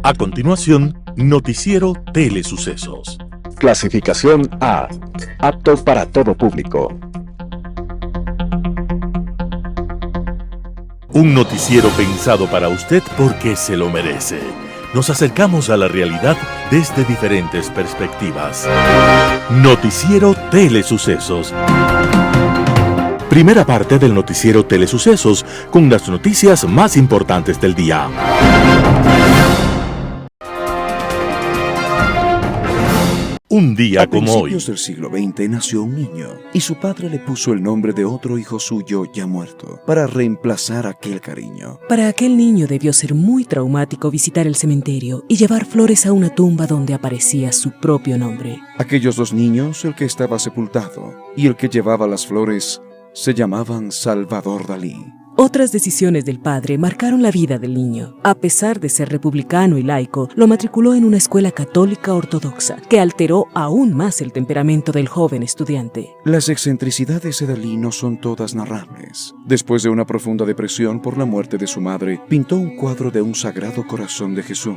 A continuación, Noticiero Telesucesos. Clasificación A. Apto para todo público. Un noticiero pensado para usted porque se lo merece. Nos acercamos a la realidad desde diferentes perspectivas. Noticiero Telesucesos. Primera parte del Noticiero Telesucesos con las noticias más importantes del día. Un día como hoy. A principios del siglo XX nació un niño y su padre le puso el nombre de otro hijo suyo ya muerto para reemplazar aquel cariño. Para aquel niño debió ser muy traumático visitar el cementerio y llevar flores a una tumba donde aparecía su propio nombre. Aquellos dos niños, el que estaba sepultado y el que llevaba las flores, se llamaban Salvador Dalí. Otras decisiones del padre marcaron la vida del niño. A pesar de ser republicano y laico, lo matriculó en una escuela católica ortodoxa, que alteró aún más el temperamento del joven estudiante. Las excentricidades de Dalí no son todas narrables. Después de una profunda depresión por la muerte de su madre, pintó un cuadro de un Sagrado Corazón de Jesús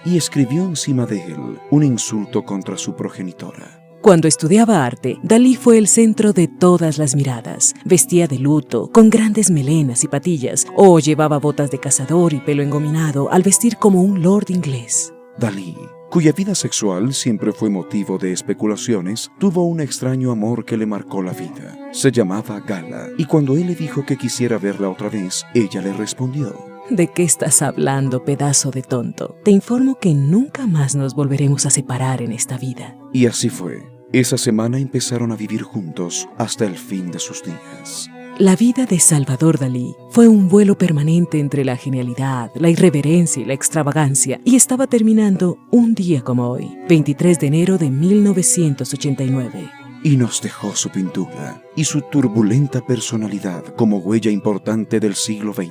y escribió encima de él un insulto contra su progenitora. Cuando estudiaba arte, Dalí fue el centro de todas las miradas. Vestía de luto, con grandes melenas y patillas, o llevaba botas de cazador y pelo engominado al vestir como un lord inglés. Dalí, cuya vida sexual siempre fue motivo de especulaciones, tuvo un extraño amor que le marcó la vida. Se llamaba Gala, y cuando él le dijo que quisiera verla otra vez, ella le respondió: ¿De qué estás hablando, pedazo de tonto? Te informo que nunca más nos volveremos a separar en esta vida. Y así fue. Esa semana empezaron a vivir juntos hasta el fin de sus días. La vida de Salvador Dalí fue un vuelo permanente entre la genialidad, la irreverencia y la extravagancia, y estaba terminando un día como hoy, 23 de enero de 1989. Y nos dejó su pintura y su turbulenta personalidad como huella importante del siglo XX.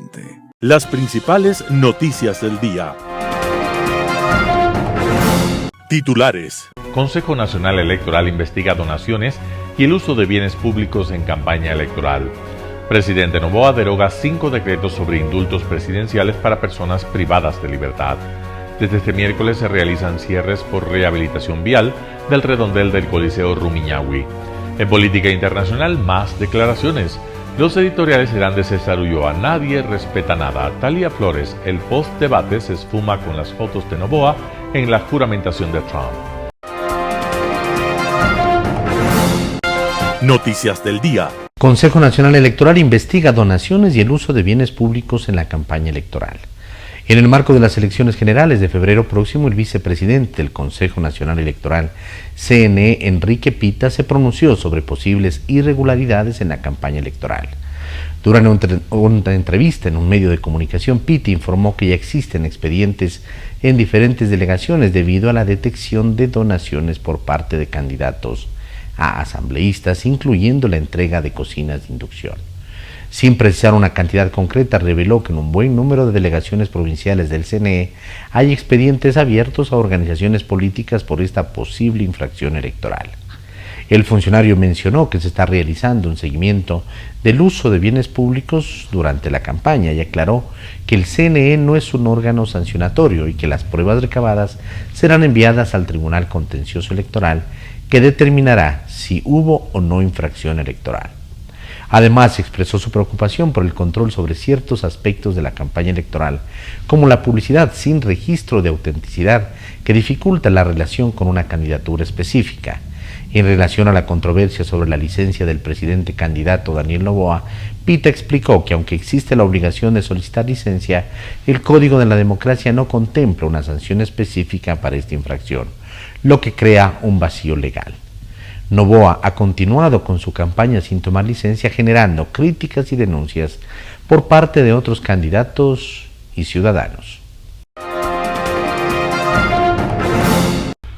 Las principales noticias del día. Titulares. Consejo Nacional Electoral investiga donaciones y el uso de bienes públicos en campaña electoral. Presidente Noboa deroga 5 decretos sobre indultos presidenciales para personas privadas de libertad. Desde este miércoles se realizan cierres por rehabilitación vial del redondel del Coliseo Rumiñahui. En política internacional, más declaraciones. Los editoriales serán de César Ulloa. Nadie respeta nada. Talía Flores, el post-debate se esfuma con las fotos de Noboa en la juramentación de Trump. Noticias del día. Consejo Nacional Electoral investiga donaciones y el uso de bienes públicos en la campaña electoral. En el marco de las elecciones generales de febrero próximo, el vicepresidente del Consejo Nacional Electoral, CNE, Enrique Pita, se pronunció sobre posibles irregularidades en la campaña electoral. Durante una entrevista en un medio de comunicación, Pita informó que ya existen expedientes en diferentes delegaciones debido a la detección de donaciones por parte de candidatos a asambleístas, incluyendo la entrega de cocinas de inducción. Sin precisar una cantidad concreta, reveló que en un buen número de delegaciones provinciales del CNE hay expedientes abiertos a organizaciones políticas por esta posible infracción electoral. El funcionario mencionó que se está realizando un seguimiento del uso de bienes públicos durante la campaña y aclaró que el CNE no es un órgano sancionatorio y que las pruebas recabadas serán enviadas al Tribunal Contencioso Electoral, que determinará si hubo o no infracción electoral. Además, expresó su preocupación por el control sobre ciertos aspectos de la campaña electoral, como la publicidad sin registro de autenticidad que dificulta la relación con una candidatura específica. En relación a la controversia sobre la licencia del presidente candidato Daniel Noboa, Pita explicó que aunque existe la obligación de solicitar licencia, el Código de la Democracia no contempla una sanción específica para esta infracción, lo que crea un vacío legal. Noboa ha continuado con su campaña sin tomar licencia, generando críticas y denuncias por parte de otros candidatos y ciudadanos.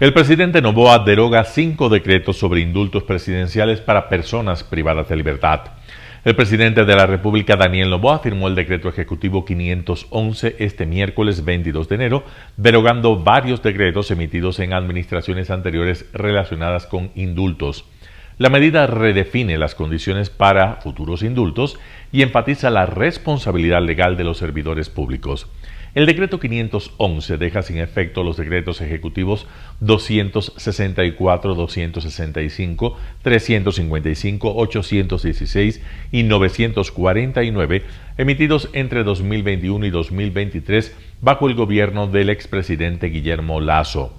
El presidente Noboa deroga 5 decretos sobre indultos presidenciales para personas privadas de libertad. El presidente de la República, Daniel Noboa, firmó el decreto ejecutivo 511 este miércoles 22 de enero, derogando varios decretos emitidos en administraciones anteriores relacionadas con indultos. La medida redefine las condiciones para futuros indultos y enfatiza la responsabilidad legal de los servidores públicos. El decreto 511 deja sin efecto los decretos ejecutivos 264, 265, 355, 816 y 949 emitidos entre 2021 y 2023 bajo el gobierno del expresidente Guillermo Lasso.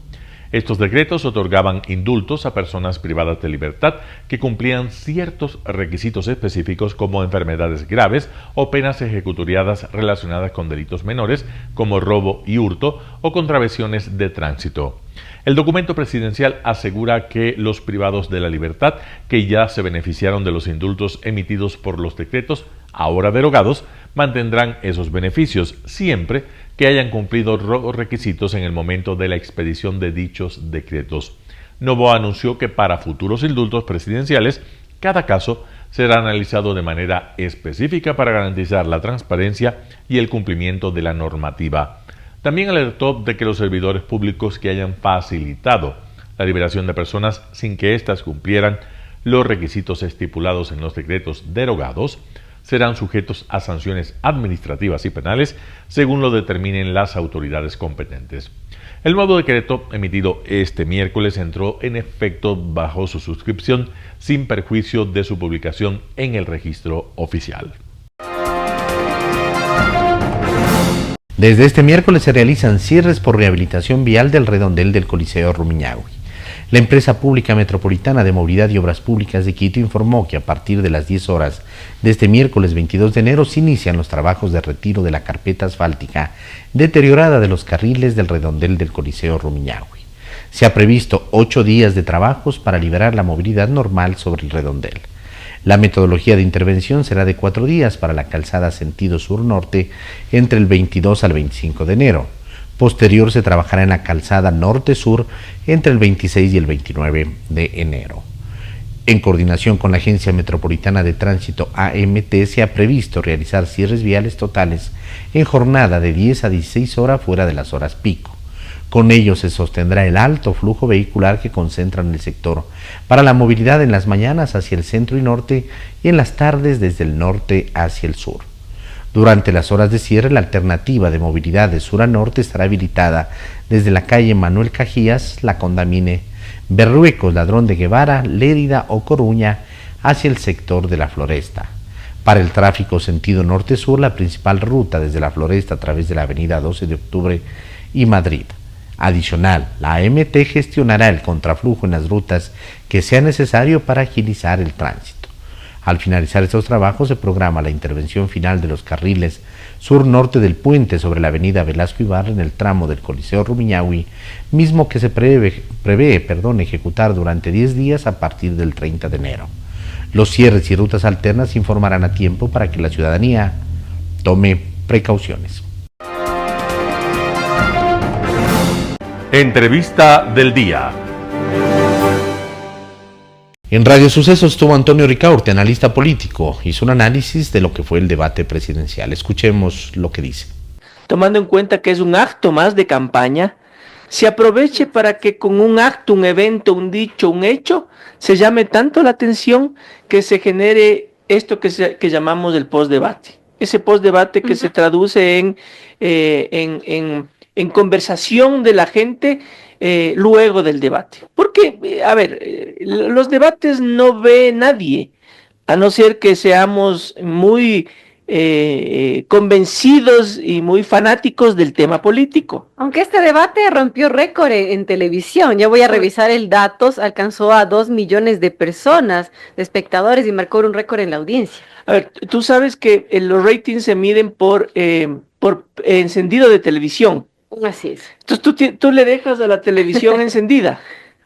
Estos decretos otorgaban indultos a personas privadas de libertad que cumplían ciertos requisitos específicos como enfermedades graves o penas ejecutoriadas relacionadas con delitos menores como robo y hurto o contravenciones de tránsito. El documento presidencial asegura que los privados de la libertad que ya se beneficiaron de los indultos emitidos por los decretos ahora derogados mantendrán esos beneficios siempre que hayan cumplido los requisitos en el momento de la expedición de dichos decretos. Noboa anunció que para futuros indultos presidenciales, cada caso será analizado de manera específica para garantizar la transparencia y el cumplimiento de la normativa. También alertó de que los servidores públicos que hayan facilitado la liberación de personas sin que éstas cumplieran los requisitos estipulados en los decretos derogados serán sujetos a sanciones administrativas y penales según lo determinen las autoridades competentes. El nuevo decreto emitido este miércoles entró en efecto bajo su suscripción sin perjuicio de su publicación en el registro oficial. Desde este miércoles se realizan cierres por rehabilitación vial del redondel del Coliseo Rumiñahui. La empresa pública metropolitana de movilidad y obras públicas de Quito informó que a partir de las 10 horas de este miércoles 22 de enero se inician los trabajos de retiro de la carpeta asfáltica deteriorada de los carriles del redondel del Coliseo Rumiñahui. Se ha previsto 8 días de trabajos para liberar la movilidad normal sobre el redondel. La metodología de intervención será de 4 días para la calzada sentido sur-norte entre el 22 al 25 de enero. Posterior se trabajará en la calzada norte-sur entre el 26 y el 29 de enero. En coordinación con la Agencia Metropolitana de Tránsito AMT se ha previsto realizar cierres viales totales en jornada de 10 a 16 horas fuera de las horas pico. Con ello se sostendrá el alto flujo vehicular que concentran el sector para la movilidad en las mañanas hacia el centro y norte y en las tardes desde el norte hacia el sur. Durante las horas de cierre, la alternativa de movilidad de sur a norte estará habilitada desde la calle Manuel Cajías, La Condamine, Berruecos, Ladrón de Guevara, Lérida o Coruña hacia el sector de la Floresta. Para el tráfico sentido norte-sur, la principal ruta desde la Floresta a través de la avenida 12 de octubre y Madrid. Adicional, la AMT gestionará el contraflujo en las rutas que sea necesario para agilizar el tránsito. Al finalizar estos trabajos se programa la intervención final de los carriles sur-norte del puente sobre la avenida Velasco Ibarra en el tramo del Coliseo Rumiñahui, mismo que se prevé ejecutar durante 10 días a partir del 30 de enero. Los cierres y rutas alternas se informarán a tiempo para que la ciudadanía tome precauciones. Entrevista del día. En Radio Sucesos estuvo Antonio Ricaurte, analista político, hizo un análisis de lo que fue el debate presidencial. Escuchemos lo que dice. Tomando en cuenta que es un acto más de campaña, se aproveche para que con un acto, un evento, un dicho, un hecho, se llame tanto la atención que se genere esto que llamamos el postdebate. Ese postdebate que se traduce en conversación de la gente luego del debate. Porque, los debates no ve nadie, a no ser que seamos muy convencidos y muy fanáticos del tema político. Aunque este debate rompió récord en televisión, ya voy a revisar el datos, alcanzó a 2 millones de personas, de espectadores, y marcó un récord en la audiencia. A ver, tú sabes que los ratings se miden por encendido de televisión. Así es. Entonces tú le dejas a la televisión encendida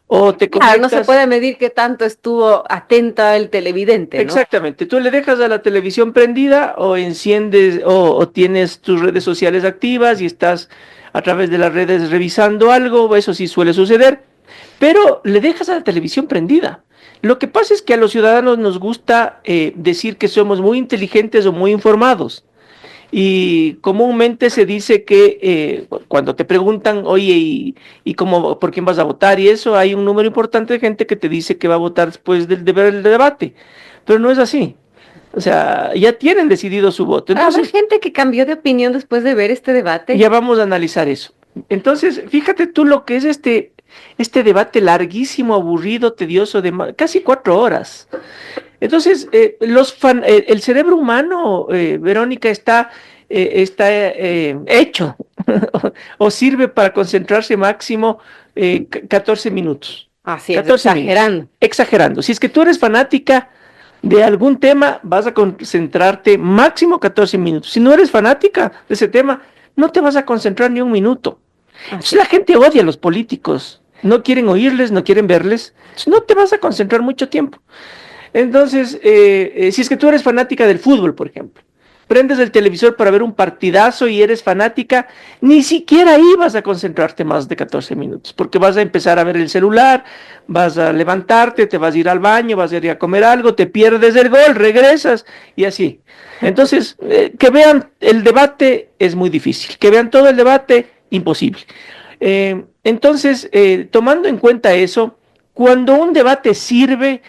o te conectas... Claro, no se puede medir qué tanto estuvo atenta el televidente, ¿no? Exactamente, tú le dejas a la televisión prendida o enciendes o tienes tus redes sociales activas y estás a través de las redes revisando algo, eso sí suele suceder, pero le dejas a la televisión prendida. Lo que pasa es que a los ciudadanos nos gusta decir que somos muy inteligentes o muy informados. Y comúnmente se dice que cuando te preguntan, oye, ¿y cómo, por quién vas a votar? Y eso, hay un número importante de gente que te dice que va a votar después de ver el debate. Pero no es así. O sea, ya tienen decidido su voto. Entonces, ¿habrá gente que cambió de opinión después de ver este debate? ya vamos a analizar eso. Entonces, fíjate tú lo que es este debate larguísimo, aburrido, tedioso, de casi 4 horas. Entonces, el cerebro humano, Verónica, está hecho o sirve para concentrarse máximo 14 minutos. Así es, 14 exagerando. minutos. Exagerando. Si es que tú eres fanática de algún tema, vas a concentrarte máximo 14 minutos. Si no eres fanática de ese tema, no te vas a concentrar ni un minuto. Entonces, la gente odia a los políticos. No quieren oírles, no quieren verles. Entonces, no te vas a concentrar mucho tiempo. Entonces, si es que tú eres fanática del fútbol, por ejemplo, prendes el televisor para ver un partidazo y eres fanática, ni siquiera ahí vas a concentrarte más de 14 minutos, porque vas a empezar a ver el celular, vas a levantarte, te vas a ir al baño, vas a ir a comer algo, te pierdes el gol, regresas y así. Entonces, que vean el debate es muy difícil, que vean todo el debate, imposible. Entonces, tomando en cuenta eso, cuando un debate sirve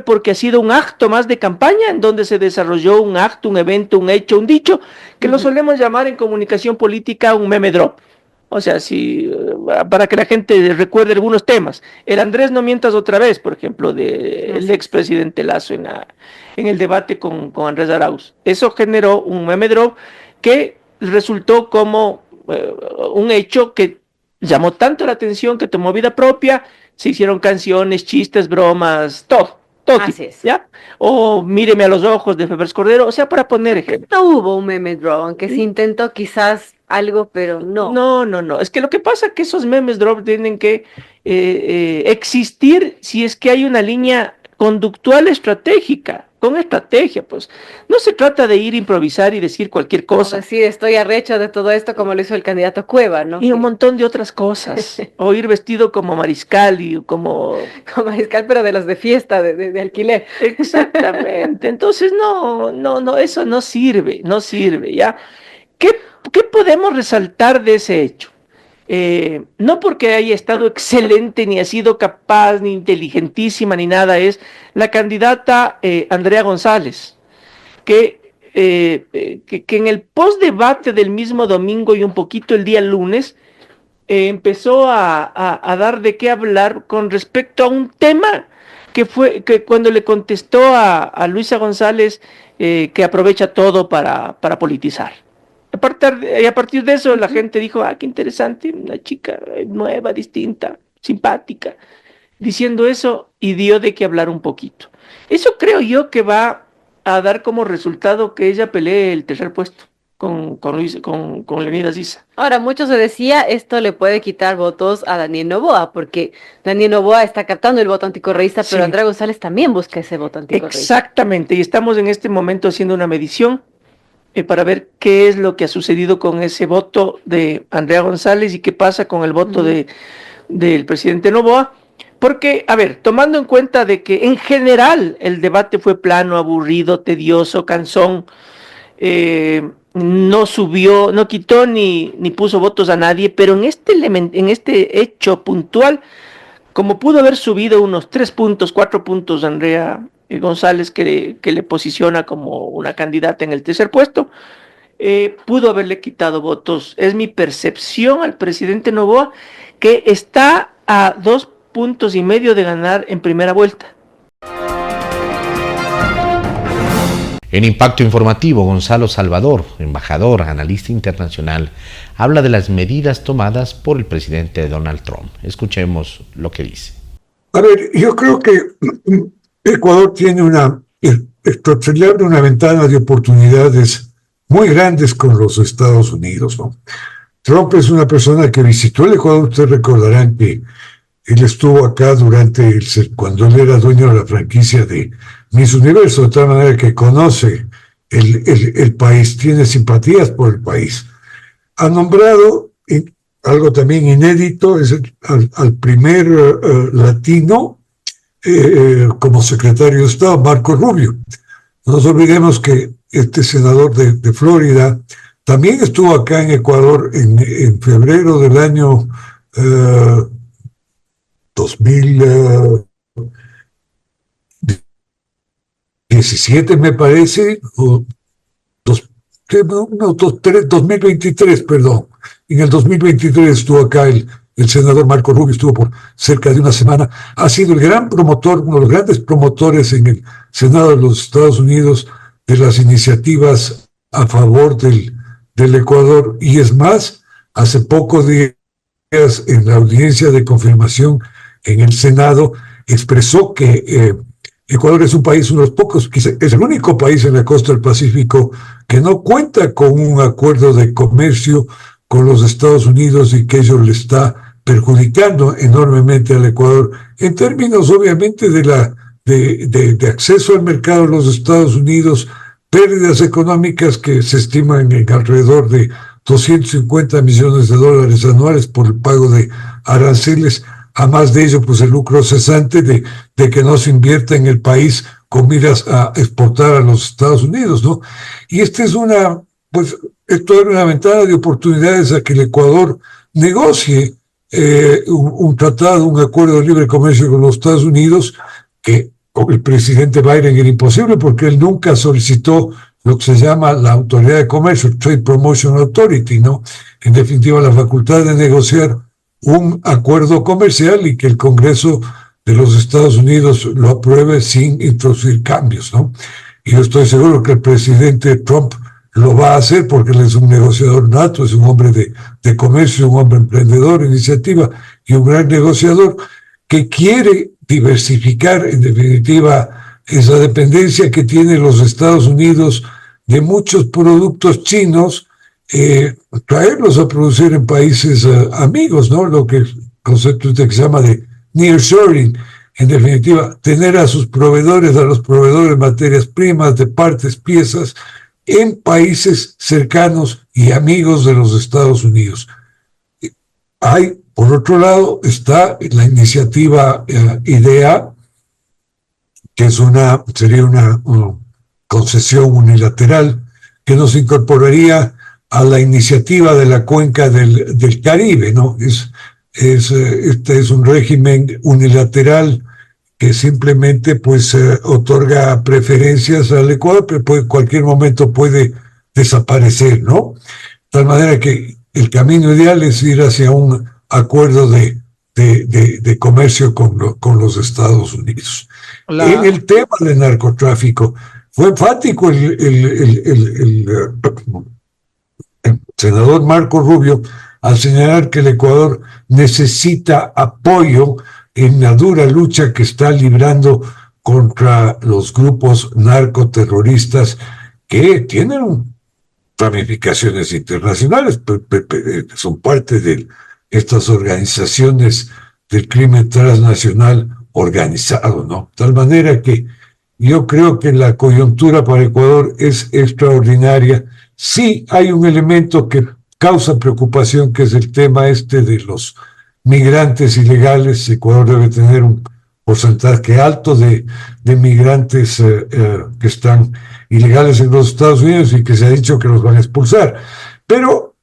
porque ha sido un acto más de campaña en donde se desarrolló un acto, un evento, un hecho, un dicho, que lo solemos llamar en comunicación política un meme drop. O sea, para que la gente recuerde algunos temas. El Andrés no mientas otra vez, por ejemplo, del expresidente Lasso en el debate con Andrés Arauz. Eso generó un meme drop que resultó como un hecho que llamó tanto la atención que tomó vida propia. Se hicieron canciones, chistes, bromas, todo Así tipo, es. ¿ya? O Míreme a los ojos de Febres Cordero, o sea, para poner ejemplo. No hubo un meme drop, aunque se intentó quizás algo, pero no. No. Es que lo que pasa es que esos memes drop tienen que existir si es que hay una línea conductual estratégica, con estrategia, pues. No se trata de ir a improvisar y decir cualquier Como cosa. decir, estoy arrecho de todo esto, como lo hizo el candidato Cueva, ¿no? Y un montón de otras cosas. O ir vestido como mariscal y como... Como mariscal, pero de los de fiesta, de alquiler. Exactamente. Entonces, no, eso no sirve, ¿ya? ¿Qué podemos resaltar de ese hecho? No porque haya estado excelente, ni ha sido capaz, ni inteligentísima, ni nada, es la candidata Andrea González, que en el post-debate del mismo domingo y un poquito el día lunes, empezó a dar de qué hablar con respecto a un tema que cuando le contestó a Luisa González, que aprovecha todo para politizar. A partir de eso la gente dijo, qué interesante, una chica nueva, distinta, simpática, diciendo eso, y dio de qué hablar un poquito. Eso creo yo que va a dar como resultado que ella pelee el tercer puesto con Leonidas Issa. Ahora, mucho se decía, esto le puede quitar votos a Daniel Noboa, porque Daniel Noboa está captando el voto anticorreísta, pero Sí. Andrea González también busca ese voto anticorreísta. Exactamente, y estamos en este momento haciendo una medición para ver qué es lo que ha sucedido con ese voto de Andrea González y qué pasa con el voto del presidente Noboa. Porque, a ver, tomando en cuenta de que en general el debate fue plano, aburrido, tedioso, cansón, no subió, no quitó ni puso votos a nadie, pero en este hecho puntual, como pudo haber subido unos 3 puntos, 4 puntos Andrea González, que le posiciona como una candidata en el tercer puesto, pudo haberle quitado votos. Es mi percepción al presidente Noboa, que está a 2,5 puntos de ganar en primera vuelta. En Impacto Informativo, Gonzalo Salvador, embajador, analista internacional, habla de las medidas tomadas por el presidente Donald Trump. Escuchemos lo que dice. A ver, yo creo que Ecuador tiene una ventana de oportunidades muy grandes con los Estados Unidos, ¿no? Trump es una persona que visitó el Ecuador. Ustedes recordarán que él estuvo acá cuando él era dueño de la franquicia de Miss Universo, de tal manera que conoce el país, tiene simpatías por el país. Ha nombrado, algo también inédito, es al primer latino como secretario de Estado, Marco Rubio. No nos olvidemos que este senador de Florida también estuvo acá en Ecuador en febrero del año 2017, me parece, o 2023, perdón. En el 2023 estuvo acá el senador Marco Rubio, estuvo por cerca de una semana. Ha sido el gran promotor, uno de los grandes promotores en el Senado de los Estados Unidos de las iniciativas a favor del Ecuador. Y es más, hace pocos días en la audiencia de confirmación en el Senado expresó que Ecuador es un país, uno de los pocos, quizás es el único país en la costa del Pacífico que no cuenta con un acuerdo de comercio con los Estados Unidos y que ello le está perjudicando enormemente al Ecuador en términos obviamente de acceso al mercado de los Estados Unidos, pérdidas económicas que se estiman en alrededor de 250 millones de dólares anuales por el pago de aranceles. A más de ello, pues el lucro cesante de que no se invierta en el país con miras a exportar a los Estados Unidos, ¿no? Y esto era una ventana de oportunidades a que el Ecuador negocie un tratado, un acuerdo de libre comercio con los Estados Unidos, que con el presidente Biden era imposible porque él nunca solicitó lo que se llama la Autoridad de Comercio, Trade Promotion Authority, ¿no? En definitiva, la facultad de negociar un acuerdo comercial y que el Congreso de los Estados Unidos lo apruebe sin introducir cambios, ¿no? Y yo estoy seguro que el presidente Trump lo va a hacer porque él es un negociador nato, es un hombre de comercio, un hombre emprendedor, iniciativa y un gran negociador que quiere diversificar, en definitiva, esa dependencia que tienen los Estados Unidos de muchos productos chinos, traerlos a producir en países amigos, ¿no? Lo que el concepto que se llama de nearshoring, en definitiva, tener a los proveedores de materias primas, de partes, piezas, en países cercanos y amigos de los Estados Unidos. Hay, por otro lado, está la iniciativa IDEA, que sería una concesión unilateral que nos incorporaría a la iniciativa de la cuenca del Caribe, ¿no? Este es un régimen unilateral que simplemente pues otorga preferencias al Ecuador, pero en cualquier momento puede desaparecer, ¿no? De tal manera que el camino ideal es ir hacia un acuerdo de comercio con los Estados Unidos. En el tema del narcotráfico, fue enfático el senador Marco Rubio al señalar que el Ecuador necesita apoyo en la dura lucha que está librando contra los grupos narcoterroristas que tienen ramificaciones internacionales, son parte de estas organizaciones del crimen transnacional organizado, ¿no? De tal manera que yo creo que la coyuntura para Ecuador es extraordinaria. Sí hay un elemento que causa preocupación, que es el tema de los migrantes ilegales. Ecuador debe tener un porcentaje alto de migrantes que están ilegales en los Estados Unidos y que se ha dicho que los van a expulsar. Pero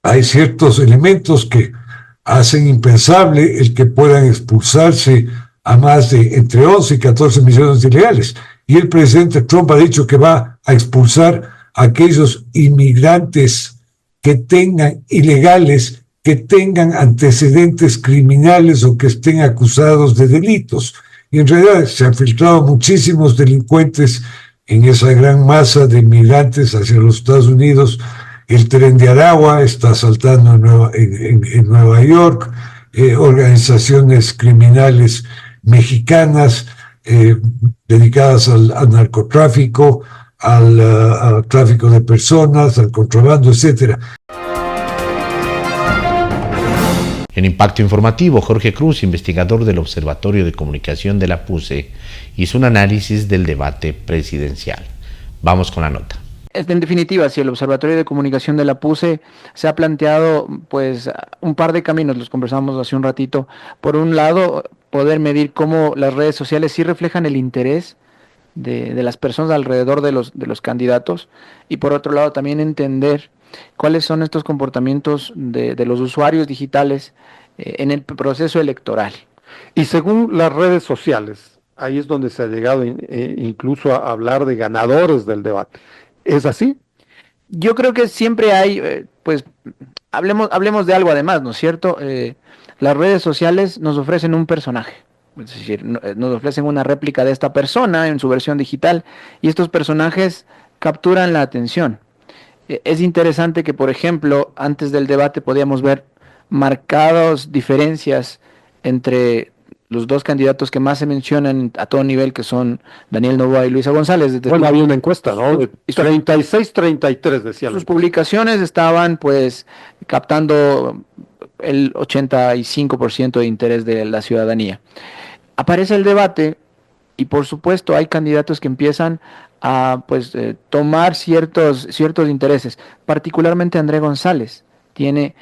hay ciertos elementos que hacen impensable el que puedan expulsarse a más de entre 11 y 14 millones de ilegales. Y el presidente Trump ha dicho que va a expulsar a aquellos inmigrantes que tengan ilegales, que tengan antecedentes criminales o que estén acusados de delitos. Y en realidad se han filtrado muchísimos delincuentes en esa gran masa de inmigrantes hacia los Estados Unidos. El Tren de Aragua está asaltando en Nueva York, organizaciones criminales mexicanas dedicadas al narcotráfico, al tráfico de personas, al contrabando, etcétera. En Impacto Informativo, Jorge Cruz, investigador del Observatorio de Comunicación de la PUCE, hizo un análisis del debate presidencial. Vamos con la nota. En definitiva, si el Observatorio de Comunicación de la PUCE se ha planteado pues un par de caminos, los conversamos hace un ratito. Por un lado, poder medir cómo las redes sociales sí reflejan el interés de las personas alrededor de los candidatos, y por otro lado también entender cuáles son estos comportamientos de los usuarios digitales en el proceso electoral. Y según las redes sociales, ahí es donde se ha llegado incluso a hablar de ganadores del debate. ¿Es así? Yo creo que siempre hay, pues, hablemos de algo además, ¿no es cierto? Las redes sociales nos ofrecen un personaje, es decir, nos ofrecen una réplica de esta persona en su versión digital, y estos personajes capturan la atención. Es interesante que, por ejemplo, antes del debate podíamos ver marcadas diferencias entre los dos candidatos que más se mencionan a todo nivel, que son Daniel Noboa y Luisa González. Bueno, había una encuesta, ¿no? 36-33 decía. Sus publicaciones estaban, pues, captando el 85% de interés de la ciudadanía. Aparece el debate y, por supuesto, hay candidatos que empiezan a, pues, tomar ciertos intereses, particularmente André González. Tiene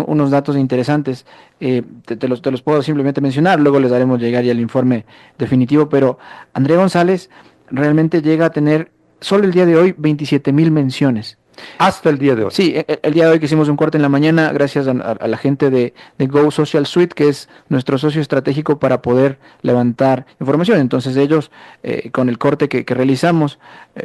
unos datos interesantes, te los puedo simplemente mencionar, luego les daremos llegar ya el informe definitivo, pero André González realmente llega a tener, solo el día de hoy, 27,000 menciones. Hasta el día de hoy. Sí, el día de hoy que hicimos un corte en la mañana, gracias a la gente de Go Social Suite, que es nuestro socio estratégico para poder levantar información. Entonces ellos, con el corte que realizamos,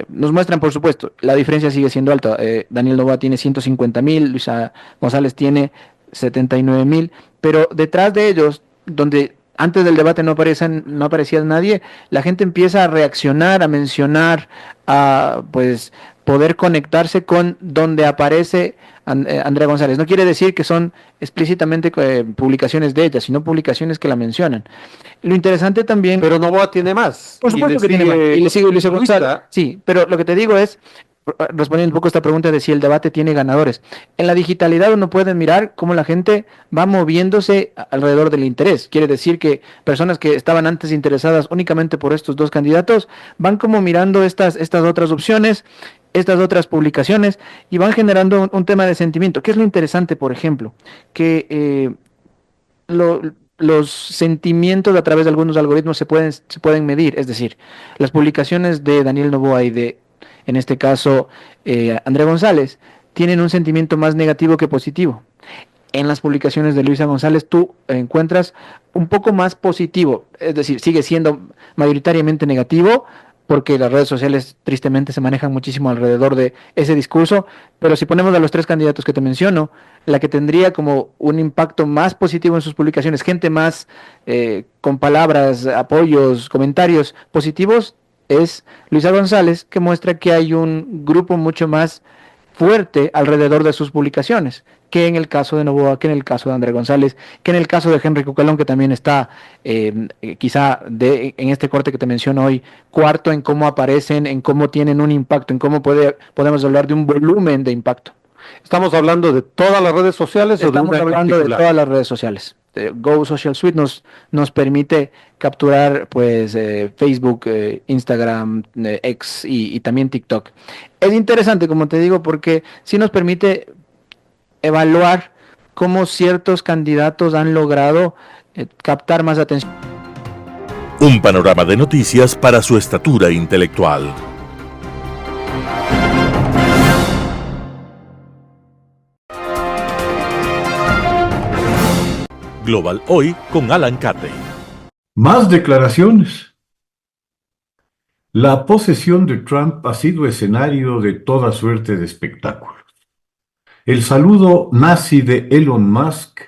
nos muestran, por supuesto, la diferencia sigue siendo alta. Daniel Noboa tiene 150,000, Luisa González tiene 79,000, pero detrás de ellos, donde antes del debate no aparecía nadie, la gente empieza a reaccionar, a mencionar, a, pues, poder conectarse con donde aparece Andrea González. No quiere decir que son explícitamente publicaciones de ella, sino publicaciones que la mencionan. Lo interesante también... Pero Noboa tiene más. Por supuesto que tiene más. Y le sigue Luisa González. Sí, pero lo que te digo es, respondiendo un poco a esta pregunta de si el debate tiene ganadores. En la digitalidad uno puede mirar cómo la gente va moviéndose alrededor del interés. Quiere decir que personas que estaban antes interesadas únicamente por estos dos candidatos van como mirando estas otras opciones, estas otras publicaciones, y van generando un tema de sentimiento. ¿Qué es lo interesante, por ejemplo? Que los sentimientos a través de algunos algoritmos se pueden medir. Es decir, las publicaciones de Daniel Noboa y de, en este caso, André González, tienen un sentimiento más negativo que positivo. En las publicaciones de Luisa González tú encuentras un poco más positivo, es decir, sigue siendo mayoritariamente negativo, porque las redes sociales tristemente se manejan muchísimo alrededor de ese discurso, pero si ponemos a los tres candidatos que te menciono, la que tendría como un impacto más positivo en sus publicaciones, gente más con palabras, apoyos, comentarios positivos, es Luisa González, que muestra que hay un grupo mucho más fuerte alrededor de sus publicaciones, que en el caso de Noboa, que en el caso de André González, que en el caso de Henry Cucalón, que también está quizá en este corte que te menciono hoy, cuarto en cómo aparecen, en cómo tienen un impacto, en cómo podemos hablar de un volumen de impacto. ¿Estamos hablando de todas las redes sociales o de una Estamos hablando de todas las redes sociales. Go Social Suite nos permite capturar, pues, Facebook, Instagram, X y también TikTok. Es interesante, como te digo, porque sí nos permite evaluar cómo ciertos candidatos han logrado captar más atención. Un panorama de noticias para su estatura intelectual. Global Hoy con Alan Catey. Más declaraciones. La posesión de Trump ha sido escenario de toda suerte de espectáculos. El saludo nazi de Elon Musk,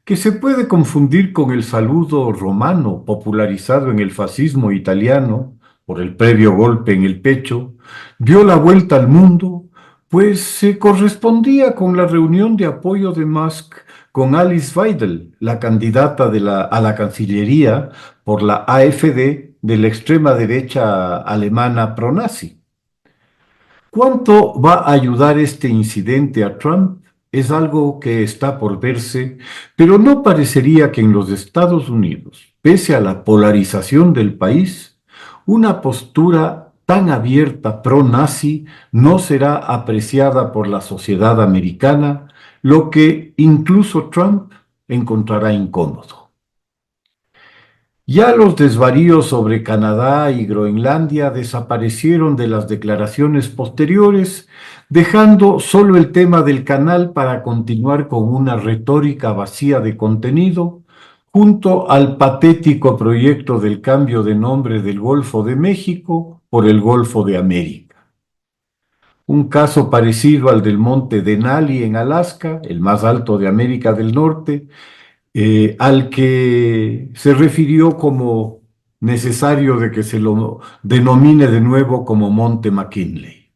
que se puede confundir con el saludo romano popularizado en el fascismo italiano por el previo golpe en el pecho, dio la vuelta al mundo, pues se correspondía con la reunión de apoyo de Musk con Alice Weidel, la candidata a la Cancillería por la AfD de la extrema derecha alemana pronazi. ¿Cuánto va a ayudar este incidente a Trump? Es algo que está por verse, pero no parecería que en los Estados Unidos, pese a la polarización del país, una postura tan abierta pro-nazi no será apreciada por la sociedad americana, lo que incluso Trump encontrará incómodo. Ya los desvaríos sobre Canadá y Groenlandia desaparecieron de las declaraciones posteriores, dejando solo el tema del canal para continuar con una retórica vacía de contenido, junto al patético proyecto del cambio de nombre del Golfo de México por el Golfo de América. Un caso parecido al del monte Denali en Alaska, el más alto de América del Norte, al que se refirió como necesario de que se lo denomine de nuevo como Monte McKinley.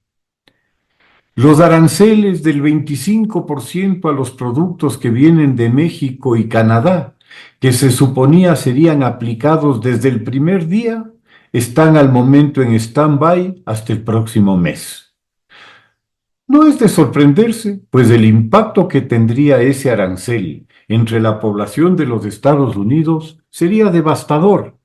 Los aranceles del 25% a los productos que vienen de México y Canadá, que se suponía serían aplicados desde el primer día, están al momento en stand-by hasta el próximo mes. No es de sorprenderse, pues el impacto que tendría ese arancel entre la población de los Estados Unidos sería devastador,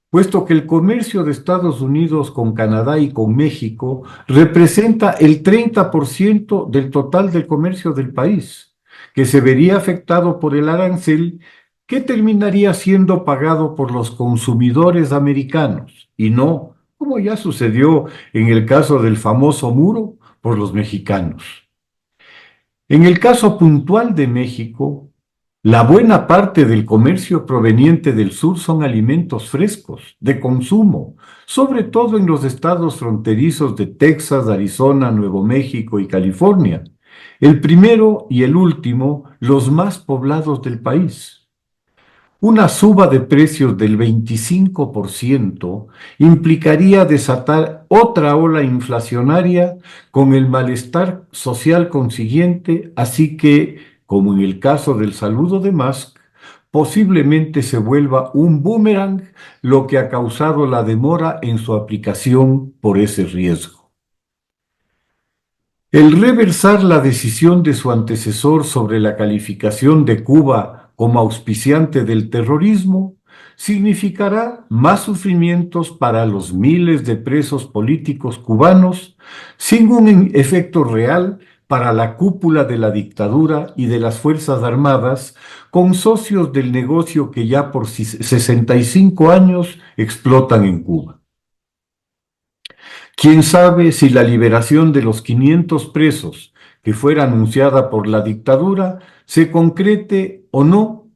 puesto que el comercio de Estados Unidos con Canadá y con México representa el 30% del total del comercio del país, que se vería afectado por el arancel que terminaría siendo pagado por los consumidores americanos, y no, como ya sucedió en el caso del famoso muro, por los mexicanos. En el caso puntual de México, la buena parte del comercio proveniente del sur son alimentos frescos, de consumo, sobre todo en los estados fronterizos de Texas, Arizona, Nuevo México y California, el primero y el último, los más poblados del país. Una suba de precios del 25% implicaría desatar otra ola inflacionaria con el malestar social consiguiente, así que, como en el caso del saludo de Musk, posiblemente se vuelva un boomerang, lo que ha causado la demora en su aplicación por ese riesgo. El reversar la decisión de su antecesor sobre la calificación de Cuba como auspiciante del terrorismo significará más sufrimientos para los miles de presos políticos cubanos, sin un efecto real para la cúpula de la dictadura y de las Fuerzas Armadas, con socios del negocio que ya por 65 años explotan en Cuba. ¿Quién sabe si la liberación de los 500 presos que fuera anunciada por la dictadura se concrete o no,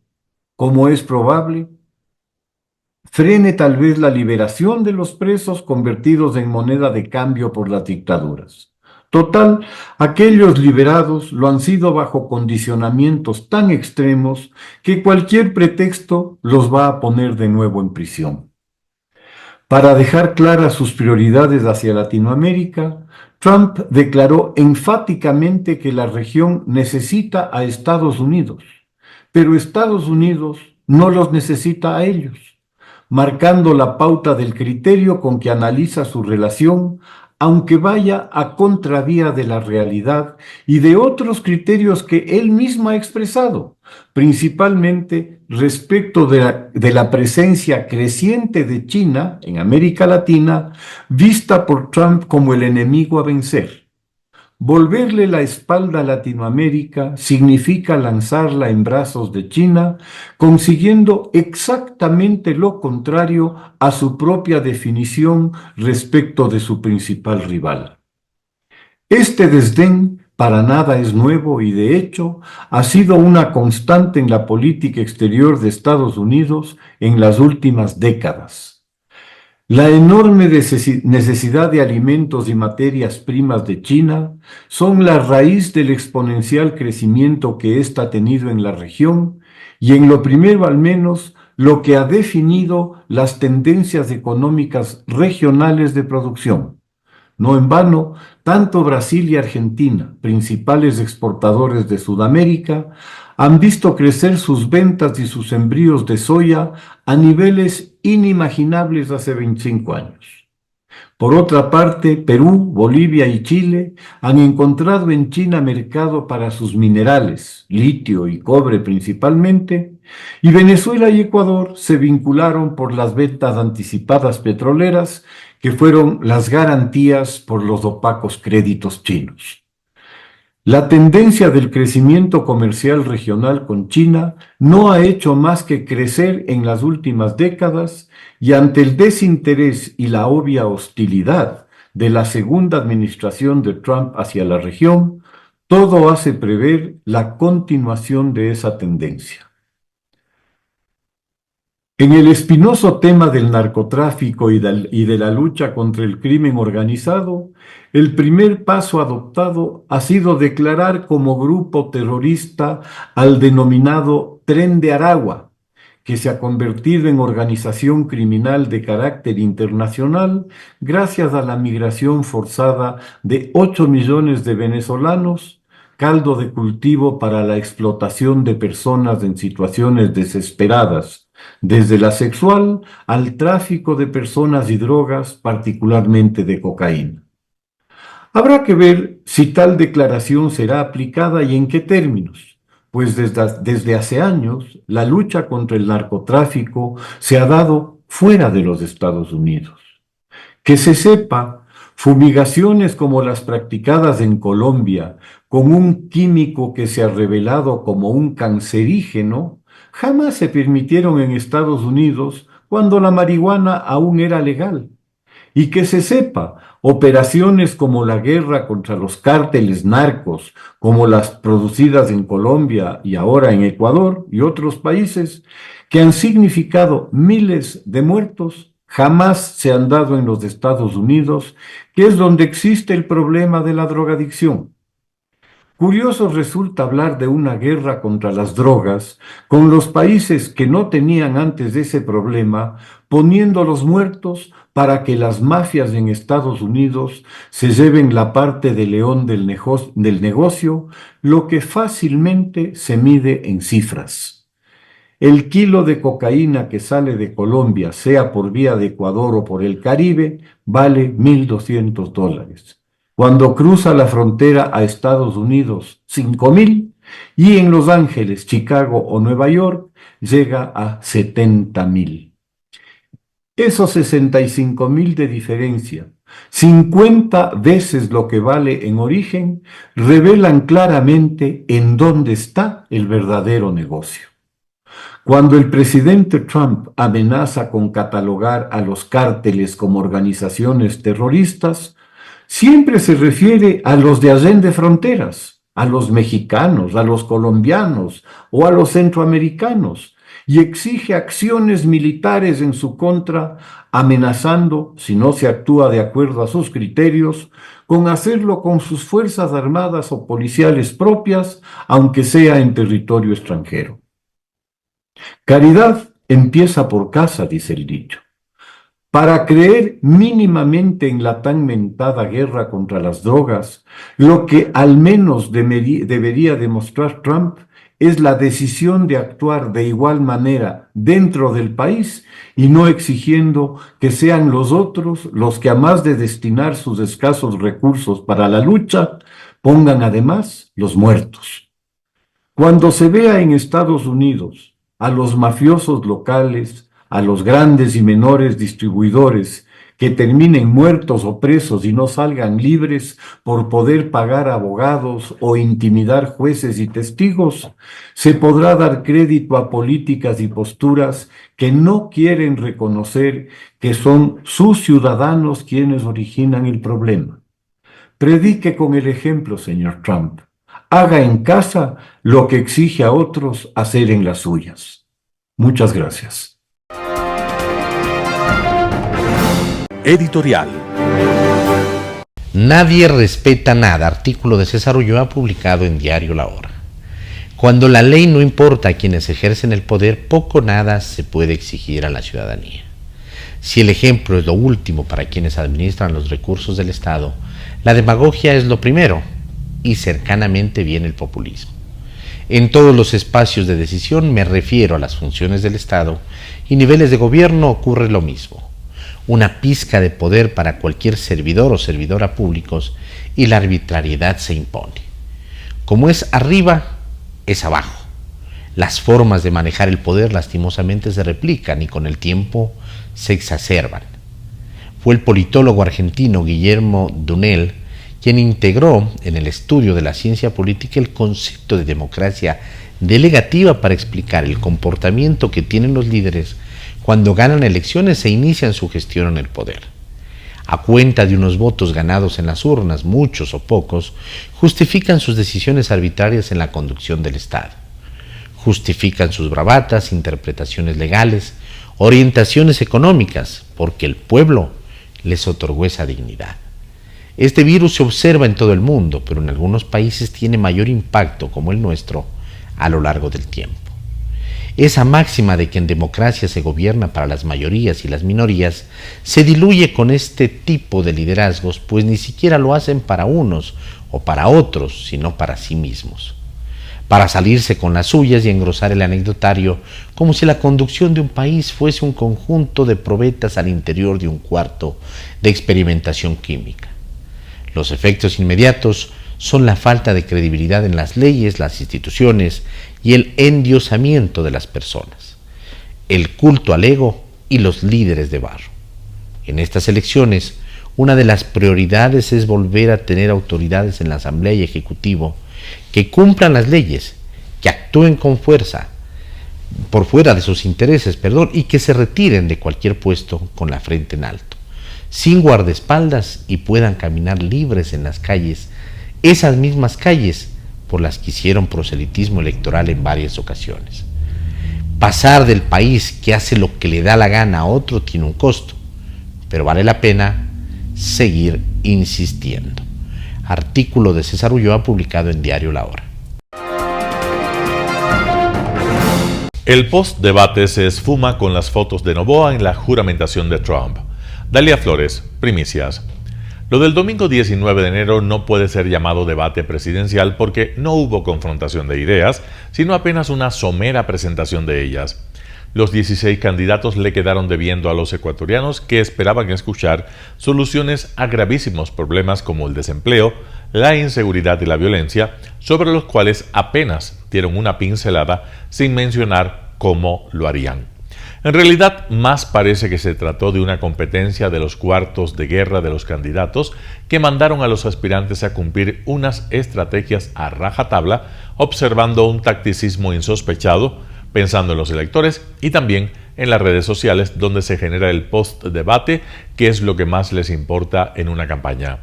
como es probable, frene tal vez la liberación de los presos convertidos en moneda de cambio por las dictaduras? Total, aquellos liberados lo han sido bajo condicionamientos tan extremos que cualquier pretexto los va a poner de nuevo en prisión. Para dejar claras sus prioridades hacia Latinoamérica, Trump declaró enfáticamente que la región necesita a Estados Unidos, pero Estados Unidos no los necesita a ellos, marcando la pauta del criterio con que analiza su relación, aunque vaya a contravía de la realidad y de otros criterios que él mismo ha expresado, principalmente respecto de la presencia creciente de China en América Latina, vista por Trump como el enemigo a vencer. Volverle la espalda a Latinoamérica significa lanzarla en brazos de China, consiguiendo exactamente lo contrario a su propia definición respecto de su principal rival. Este desdén para nada es nuevo y, de hecho, ha sido una constante en la política exterior de Estados Unidos en las últimas décadas. La enorme necesidad de alimentos y materias primas de China son la raíz del exponencial crecimiento que ésta ha tenido en la región y, en lo primero al menos, lo que ha definido las tendencias económicas regionales de producción. No en vano, tanto Brasil y Argentina, principales exportadores de Sudamérica, han visto crecer sus ventas y sus sembríos de soya a niveles inimaginables hace 25 años. Por otra parte, Perú, Bolivia y Chile han encontrado en China mercado para sus minerales, litio y cobre principalmente, y Venezuela y Ecuador se vincularon por las ventas anticipadas petroleras, que fueron las garantías por los opacos créditos chinos. La tendencia del crecimiento comercial regional con China no ha hecho más que crecer en las últimas décadas y ante el desinterés y la obvia hostilidad de la segunda administración de Trump hacia la región, todo hace prever la continuación de esa tendencia. En el espinoso tema del narcotráfico y de la lucha contra el crimen organizado, el primer paso adoptado ha sido declarar como grupo terrorista al denominado Tren de Aragua, que se ha convertido en organización criminal de carácter internacional gracias a la migración forzada de 8 millones de venezolanos, caldo de cultivo para la explotación de personas en situaciones desesperadas, desde la sexual al tráfico de personas y drogas, particularmente de cocaína. Habrá que ver si tal declaración será aplicada y en qué términos, pues desde hace años la lucha contra el narcotráfico se ha dado fuera de los Estados Unidos. Que se sepa, fumigaciones como las practicadas en Colombia con un químico que se ha revelado como un cancerígeno jamás se permitieron en Estados Unidos cuando la marihuana aún era legal. Y que se sepa, operaciones como la guerra contra los cárteles narcos, como las producidas en Colombia y ahora en Ecuador y otros países, que han significado miles de muertos, jamás se han dado en los Estados Unidos, que es donde existe el problema de la drogadicción. Curioso resulta hablar de una guerra contra las drogas con los países que no tenían antes ese problema, poniendo los muertos para que las mafias en Estados Unidos se lleven la parte de león del negocio, lo que fácilmente se mide en cifras. El kilo de cocaína que sale de Colombia, sea por vía de Ecuador o por el Caribe, vale $1,200. Cuando cruza la frontera a Estados Unidos, 5,000, y en Los Ángeles, Chicago o Nueva York llega a 70,000. Esos 65,000 de diferencia, 50 veces lo que vale en origen, revelan claramente en dónde está el verdadero negocio. Cuando el presidente Trump amenaza con catalogar a los cárteles como organizaciones terroristas, siempre se refiere a los de allende fronteras, a los mexicanos, a los colombianos o a los centroamericanos, y exige acciones militares en su contra, amenazando, si no se actúa de acuerdo a sus criterios, con hacerlo con sus fuerzas armadas o policiales propias, aunque sea en territorio extranjero. Caridad empieza por casa, dice el dicho. Para creer mínimamente en la tan mentada guerra contra las drogas, lo que al menos debería demostrar Trump es la decisión de actuar de igual manera dentro del país y no exigiendo que sean los otros los que, a más de destinar sus escasos recursos para la lucha, pongan además los muertos. Cuando se vea en Estados Unidos a los mafiosos locales, a los grandes y menores distribuidores que terminen muertos o presos y no salgan libres por poder pagar abogados o intimidar jueces y testigos, se podrá dar crédito a políticas y posturas que no quieren reconocer que son sus ciudadanos quienes originan el problema. Predique con el ejemplo, señor Trump. Haga en casa lo que exige a otros hacer en las suyas. Muchas gracias. Editorial. Nadie respeta nada, artículo de César Ulloa publicado en Diario La Hora. Cuando la ley no importa a quienes ejercen el poder, poco o nada se puede exigir a la ciudadanía. Si el ejemplo es lo último para quienes administran los recursos del Estado, la demagogia es lo primero y cercanamente viene el populismo. En todos los espacios de decisión, me refiero a las funciones del Estado y niveles de gobierno, ocurre lo mismo. Una pizca de poder para cualquier servidor o servidora públicos y la arbitrariedad se impone. Como es arriba, es abajo. Las formas de manejar el poder lastimosamente se replican y con el tiempo se exacerban. Fue el politólogo argentino Guillermo Dunel quien integró en el estudio de la ciencia política el concepto de democracia delegativa para explicar el comportamiento que tienen los líderes cuando ganan elecciones e inician su gestión en el poder. A cuenta de unos votos ganados en las urnas, muchos o pocos, justifican sus decisiones arbitrarias en la conducción del Estado. Justifican sus bravatas, interpretaciones legales, orientaciones económicas, porque el pueblo les otorgó esa dignidad. Este virus se observa en todo el mundo, pero en algunos países tiene mayor impacto, como el nuestro, a lo largo del tiempo. Esa máxima de que en democracia se gobierna para las mayorías y las minorías se diluye con este tipo de liderazgos, pues ni siquiera lo hacen para unos o para otros, sino para sí mismos, para salirse con las suyas y engrosar el anecdotario, como si la conducción de un país fuese un conjunto de probetas al interior de un cuarto de experimentación química. Los efectos inmediatos son la falta de credibilidad en las leyes, las instituciones y el endiosamiento de las personas, el culto al ego y los líderes de barro. En estas elecciones, una de las prioridades es volver a tener autoridades en la Asamblea y Ejecutivo que cumplan las leyes, que actúen con fuerza, por fuera de sus intereses, y que se retiren de cualquier puesto con la frente en alto, sin guardaespaldas, y puedan caminar libres en las calles, esas mismas calles por las que hicieron proselitismo electoral en varias ocasiones. Pasar del país que hace lo que le da la gana a otro tiene un costo, pero vale la pena seguir insistiendo. Artículo de César Ulloa publicado en Diario La Hora. El post-debate se esfuma con las fotos de Noboa en la juramentación de Trump. Dalia Flores, primicias. Lo del domingo 19 de enero no puede ser llamado debate presidencial porque no hubo confrontación de ideas, sino apenas una somera presentación de ellas. Los 16 candidatos le quedaron debiendo a los ecuatorianos que esperaban escuchar soluciones a gravísimos problemas como el desempleo, la inseguridad y la violencia, sobre los cuales apenas dieron una pincelada sin mencionar cómo lo harían. En realidad, más parece que se trató de una competencia de los cuartos de guerra de los candidatos que mandaron a los aspirantes a cumplir unas estrategias a rajatabla, observando un tacticismo insospechado, pensando en los electores y también en las redes sociales donde se genera el post-debate, que es lo que más les importa en una campaña.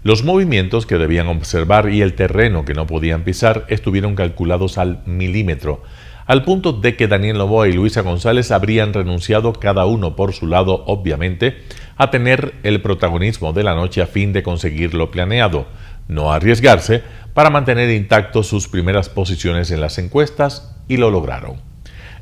Los movimientos que debían observar y el terreno que no podían pisar estuvieron calculados al milímetro, al punto de que Daniel Noboa y Luisa González habrían renunciado cada uno por su lado, obviamente, a tener el protagonismo de la noche a fin de conseguir lo planeado, no arriesgarse, para mantener intactos sus primeras posiciones en las encuestas, y lo lograron.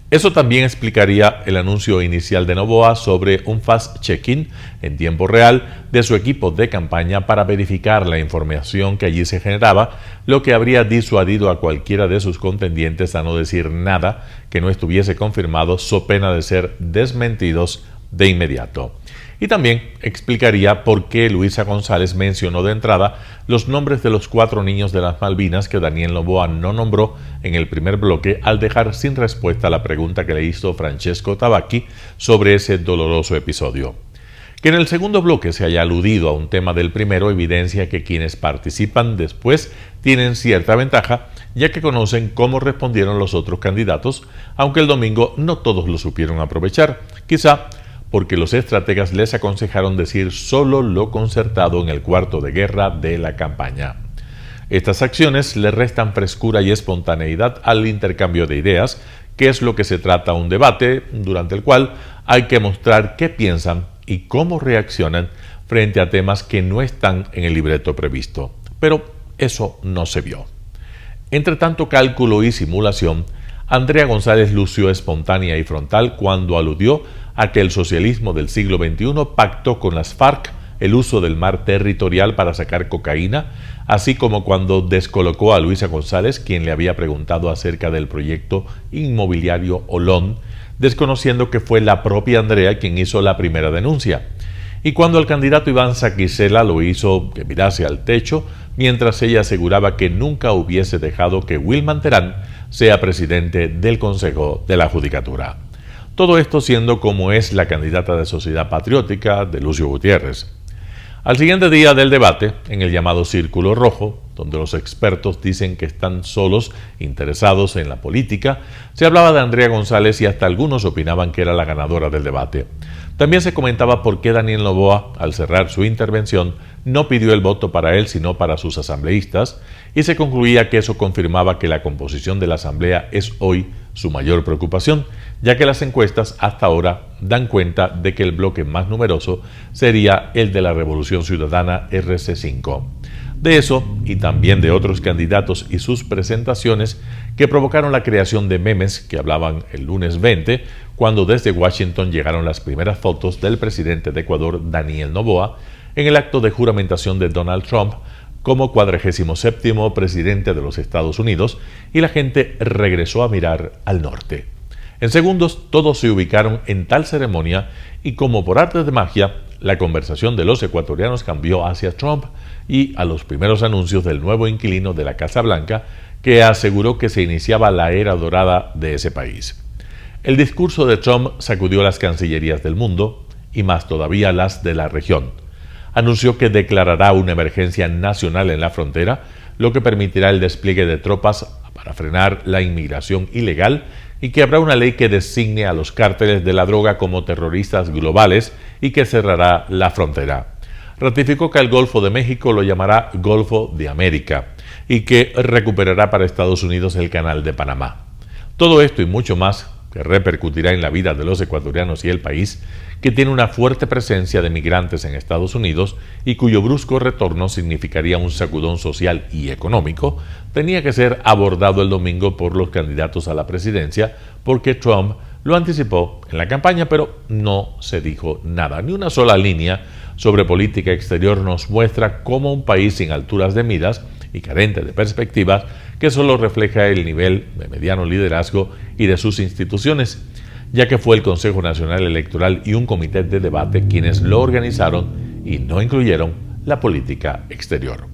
Eso también explicaría el anuncio inicial de Noboa sobre un fast check-in en tiempo real de su equipo de campaña para verificar la información que allí se generaba, lo que habría disuadido a cualquiera de sus contendientes a no decir nada que no estuviese confirmado, so pena de ser desmentidos de inmediato. Y también explicaría por qué Luisa González mencionó de entrada los nombres de los 4 niños de las Malvinas que Daniel Noboa no nombró en el primer bloque, al dejar sin respuesta la pregunta que le hizo Francesco Tabacchi sobre ese doloroso episodio. Que en el segundo bloque se haya aludido a un tema del primero evidencia que quienes participan después tienen cierta ventaja, ya que conocen cómo respondieron los otros candidatos, aunque el domingo no todos lo supieron aprovechar, quizá porque los estrategas les aconsejaron decir solo lo concertado en el cuarto de guerra de la campaña. Estas acciones le restan frescura y espontaneidad al intercambio de ideas, que es lo que se trata un debate, durante el cual hay que mostrar qué piensan y cómo reaccionan frente a temas que no están en el libreto previsto. Pero eso no se vio. Entre tanto cálculo y simulación, Andrea González lució espontánea y frontal cuando aludió a que el socialismo del siglo XXI pactó con las FARC el uso del mar territorial para sacar cocaína, así como cuando descolocó a Luisa González, quien le había preguntado acerca del proyecto inmobiliario Olón, desconociendo que fue la propia Andrea quien hizo la primera denuncia. Y cuando el candidato Iván Saquicela lo hizo que mirase al techo, mientras ella aseguraba que nunca hubiese dejado que Wilman Terán sea presidente del Consejo de la Judicatura. Todo esto siendo como es la candidata de Sociedad Patriótica de Lucio Gutiérrez. Al siguiente día del debate, en el llamado Círculo Rojo, donde los expertos dicen que están solos interesados en la política, se hablaba de Andrea González y hasta algunos opinaban que era la ganadora del debate. También se comentaba por qué Daniel Noboa, al cerrar su intervención, no pidió el voto para él sino para sus asambleístas, y se concluía que eso confirmaba que la composición de la asamblea es hoy su mayor preocupación, ya que las encuestas hasta ahora dan cuenta de que el bloque más numeroso sería el de la Revolución Ciudadana RC5. De eso, y también de otros candidatos y sus presentaciones que provocaron la creación de memes que hablaban el lunes 20, cuando desde Washington llegaron las primeras fotos del presidente de Ecuador, Daniel Noboa, en el acto de juramentación de Donald Trump como 47º presidente de los Estados Unidos, y la gente regresó a mirar al norte. En segundos todos se ubicaron en tal ceremonia y, como por arte de magia, la conversación de los ecuatorianos cambió hacia Trump y a los primeros anuncios del nuevo inquilino de la Casa Blanca, que aseguró que se iniciaba la era dorada de ese país. El discurso de Trump sacudió las cancillerías del mundo y más todavía las de la región. Anunció que declarará una emergencia nacional en la frontera, lo que permitirá el despliegue de tropas para frenar la inmigración ilegal, y que habrá una ley que designe a los cárteles de la droga como terroristas globales y que cerrará la frontera. Ratificó que al Golfo de México lo llamará Golfo de América y que recuperará para Estados Unidos el Canal de Panamá. Todo esto y mucho más que repercutirá en la vida de los ecuatorianos y el país, que tiene una fuerte presencia de migrantes en Estados Unidos y cuyo brusco retorno significaría un sacudón social y económico, tenía que ser abordado el domingo por los candidatos a la presidencia, porque Trump lo anticipó en la campaña, pero no se dijo nada. Ni una sola línea sobre política exterior nos muestra cómo un país sin alturas de miras y carente de perspectivas, que solo refleja el nivel de mediano liderazgo y de sus instituciones, ya que fue el Consejo Nacional Electoral y un comité de debate quienes lo organizaron y no incluyeron la política exterior.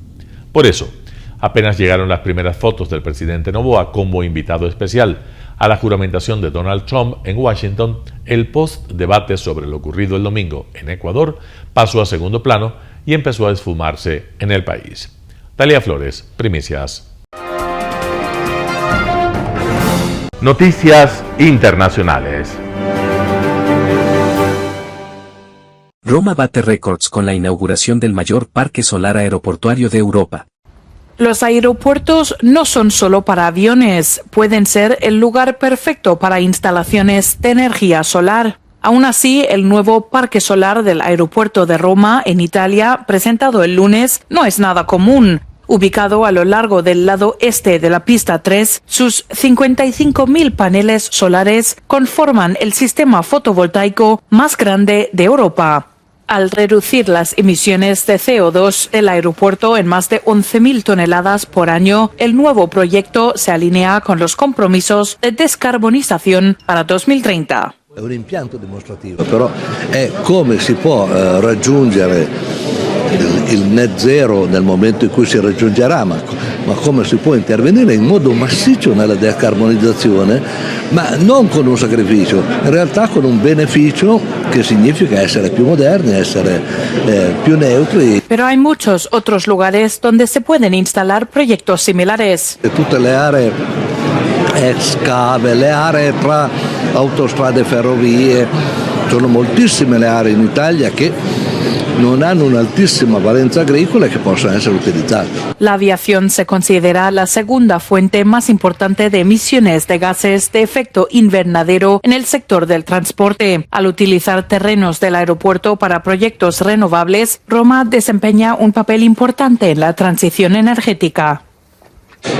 Por eso, apenas llegaron las primeras fotos del presidente Noboa como invitado especial a la juramentación de Donald Trump en Washington, el post-debate sobre lo ocurrido el domingo en Ecuador pasó a segundo plano y empezó a esfumarse en el país. Talia Flores, Primicias. Noticias internacionales. Roma bate récords con la inauguración del mayor parque solar aeroportuario de Europa. Los aeropuertos no son solo para aviones, pueden ser el lugar perfecto para instalaciones de energía solar. Aún así, el nuevo parque solar del aeropuerto de Roma, en Italia, presentado el lunes, no es nada común. Ubicado a lo largo del lado este de la pista 3, sus 55.000 paneles solares conforman el sistema fotovoltaico más grande de Europa. Al reducir las emisiones de CO2 del aeropuerto en más de 11.000 toneladas por año, el nuevo proyecto se alinea con los compromisos de descarbonización para 2030. È un impianto dimostrativo, però è come si può raggiungere il net zero nel momento in cui si raggiungerà, ma come si può intervenire in modo massiccio nella decarbonizzazione, ma non con un sacrificio, in realtà con un beneficio che significa essere più moderni, essere più neutri. Pero hay muchos otros lugares donde se pueden instalar proyectos similares. Tutte le aree scave, le aree tra autostrade e ferrovie, sono moltissime le aree in Italia che non hanno un'altissima valenza agricola e che possono essere utilizzate. La aviación se considera la segunda fuente más importante de emisiones de gases de efecto invernadero en el sector del transporte. Al utilizar terrenos del aeropuerto para proyectos renovables, Roma desempeña un papel importante en la transición energética.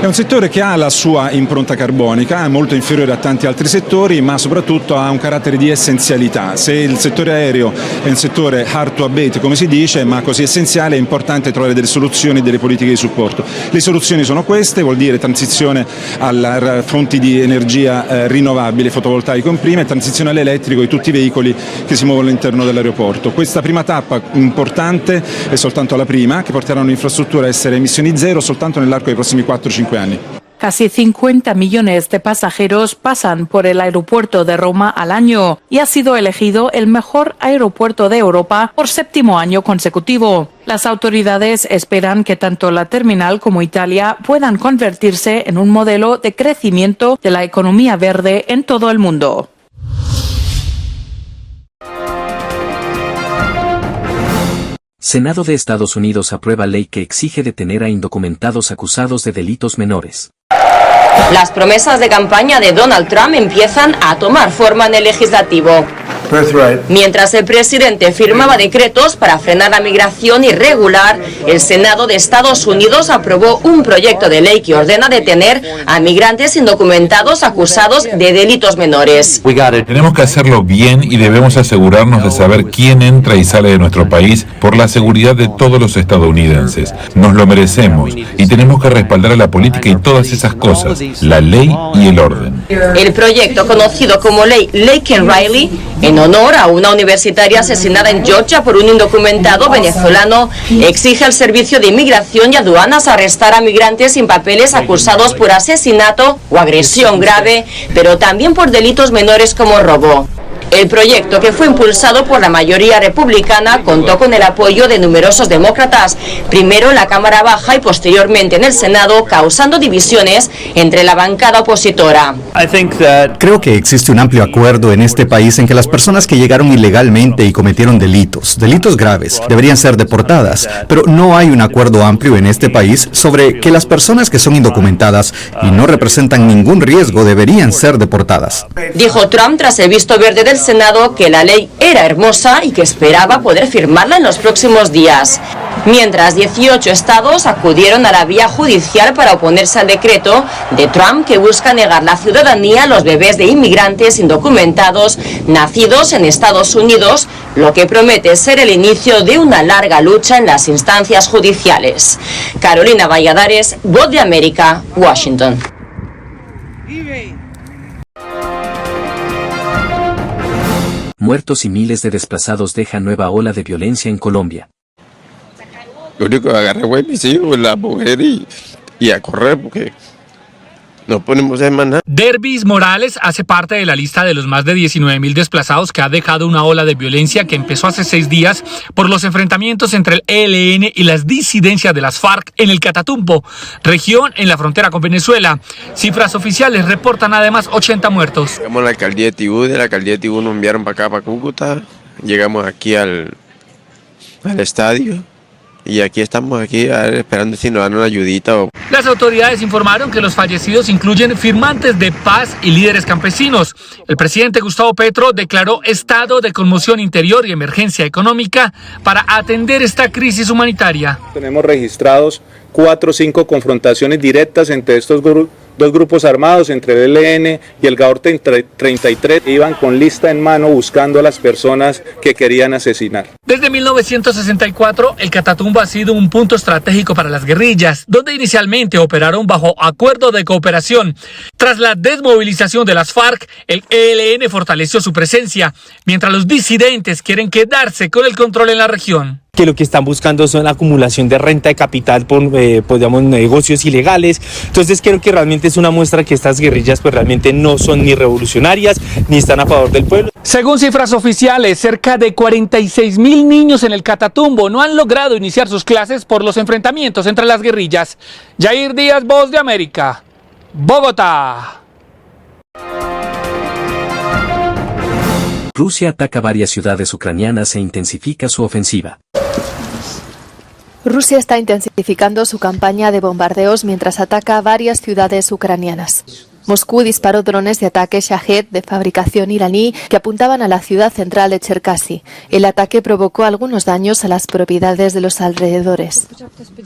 È un settore che ha la sua impronta carbonica, è molto inferiore a tanti altri settori, ma soprattutto ha un carattere di essenzialità. Se il settore aereo è un settore hard to abate, come si dice, ma così essenziale, è importante trovare delle soluzioni e delle politiche di supporto. Le soluzioni sono queste, vuol dire transizione a fonti di energia rinnovabile, fotovoltaico in prima, e transizione all'elettrico di tutti i veicoli che si muovono all'interno dell'aeroporto. Questa prima tappa importante è soltanto la prima, che porterà un'infrastruttura a essere emissioni zero soltanto nell'arco dei prossimi 4-5 anni. Casi 50 millones de pasajeros pasan por el aeropuerto de Roma al año y ha sido elegido el mejor aeropuerto de Europa por 7º año consecutivo. Las autoridades esperan que tanto la terminal como Italia puedan convertirse en un modelo de crecimiento de la economía verde en todo el mundo. Senado de Estados Unidos aprueba ley que exige detener a indocumentados acusados de delitos menores. Las promesas de campaña de Donald Trump empiezan a tomar forma en el legislativo. Mientras el presidente firmaba decretos para frenar la migración irregular, el Senado de Estados Unidos aprobó un proyecto de ley que ordena detener a migrantes indocumentados acusados de delitos menores. Tenemos que hacerlo bien y debemos asegurarnos de saber quién entra y sale de nuestro país por la seguridad de todos los estadounidenses. Nos lo merecemos y tenemos que respaldar a la política y todas esas cosas, la ley y el orden. El proyecto, conocido como Ley Laken Riley, en honor a una universitaria asesinada en Georgia por un indocumentado venezolano, exige al Servicio de Inmigración y Aduanas arrestar a migrantes sin papeles acusados por asesinato o agresión grave, pero también por delitos menores como robo. El proyecto, que fue impulsado por la mayoría republicana, contó con el apoyo de numerosos demócratas, primero en la Cámara Baja y posteriormente en el Senado, causando divisiones entre la bancada opositora. Creo que existe un amplio acuerdo en este país en que las personas que llegaron ilegalmente y cometieron delitos graves, deberían ser deportadas, pero no hay un acuerdo amplio en este país sobre que las personas que son indocumentadas y no representan ningún riesgo deberían ser deportadas. Dijo Trump tras el visto verde del Senado que la ley era hermosa y que esperaba poder firmarla en los próximos días. Mientras 18 estados acudieron a la vía judicial para oponerse al decreto de Trump que busca negar la ciudadanía a los bebés de inmigrantes indocumentados nacidos en Estados Unidos, lo que promete ser el inicio de una larga lucha en las instancias judiciales. Carolina Valladares, Voz de América, Washington. Muertos y miles de desplazados dejan nueva ola de violencia en Colombia. Lo único que agarré fue mis hijos, la mujer y a correr porque no podemos hacer más nada. Dervis Morales hace parte de la lista de los más de 19.000 desplazados que ha dejado una ola de violencia que empezó hace 6 días por los enfrentamientos entre el ELN y las disidencias de las FARC en el Catatumbo, región en la frontera con Venezuela. Cifras oficiales reportan además 80 muertos. Llegamos a la alcaldía de la alcaldía de Tibú nos enviaron para acá, para Cúcuta, llegamos aquí al estadio. Y aquí estamos esperando si nos dan una ayudita. Las autoridades informaron que los fallecidos incluyen firmantes de paz y líderes campesinos. El presidente Gustavo Petro declaró estado de conmoción interior y emergencia económica para atender esta crisis humanitaria. Tenemos registrados 4 o 5 confrontaciones directas entre estos dos grupos armados, entre el ELN y el GAOR 33, iban con lista en mano buscando a las personas que querían asesinar. Desde 1964, el Catatumbo ha sido un punto estratégico para las guerrillas, donde inicialmente operaron bajo acuerdo de cooperación. Tras la desmovilización de las FARC, el ELN fortaleció su presencia, mientras los disidentes quieren quedarse con el control en la región. Que lo que están buscando son la acumulación de renta de capital por negocios ilegales. Entonces creo que realmente es una muestra que estas guerrillas pues realmente no son ni revolucionarias ni están a favor del pueblo. Según cifras oficiales, cerca de 46.000 niños en el Catatumbo no han logrado iniciar sus clases por los enfrentamientos entre las guerrillas. Jair Díaz, Voz de América, Bogotá. Rusia ataca varias ciudades ucranianas e intensifica su ofensiva. Rusia está intensificando su campaña de bombardeos mientras ataca varias ciudades ucranianas. Moscú disparó drones de ataque Shahed de fabricación iraní que apuntaban a la ciudad central de Cherkasy. El ataque provocó algunos daños a las propiedades de los alrededores.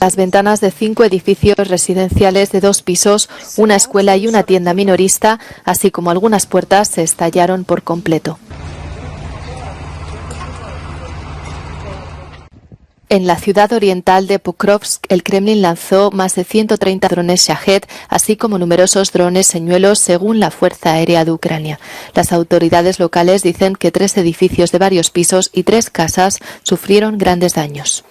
Las ventanas de 5 edificios residenciales de 2 pisos, una escuela y una tienda minorista, así como algunas puertas, se estallaron por completo. En la ciudad oriental de Pokrovsk, el Kremlin lanzó más de 130 drones Shahed, así como numerosos drones señuelos, según la Fuerza Aérea de Ucrania. Las autoridades locales dicen que 3 edificios de varios pisos y 3 casas sufrieron grandes daños.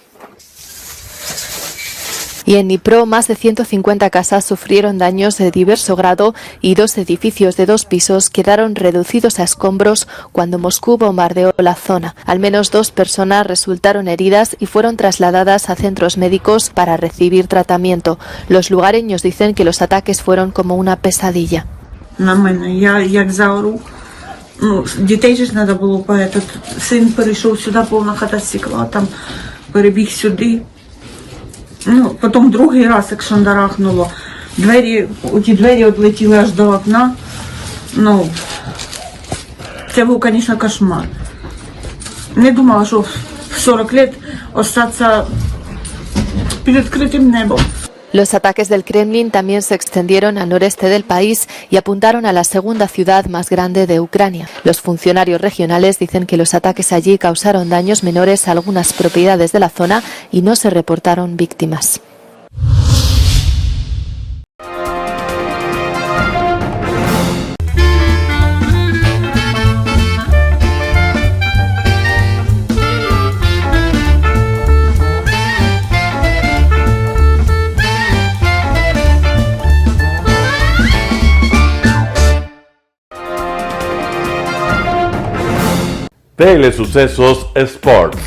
Y en Dnipro, más de 150 casas sufrieron daños de diverso grado y 2 edificios de 2 pisos quedaron reducidos a escombros cuando Moscú bombardeó la zona. Al menos 2 personas resultaron heridas y fueron trasladadas a centros médicos para recibir tratamiento. Los lugareños dicen que los ataques fueron como una pesadilla. Дітей ж треба було, син перейшов сюди, повна хата стекла, там перебіг сюди. Потім другий раз, як шандарахнуло, ті двері відлетіли аж до окна. Це був, звісно, кошмар. Не думала, що в 40 років остатися під відкритим небом. Los ataques del Kremlin también se extendieron al noreste del país y apuntaron a la segunda ciudad más grande de Ucrania. Los funcionarios regionales dicen que los ataques allí causaron daños menores a algunas propiedades de la zona y no se reportaron víctimas. Telesucesos Sports.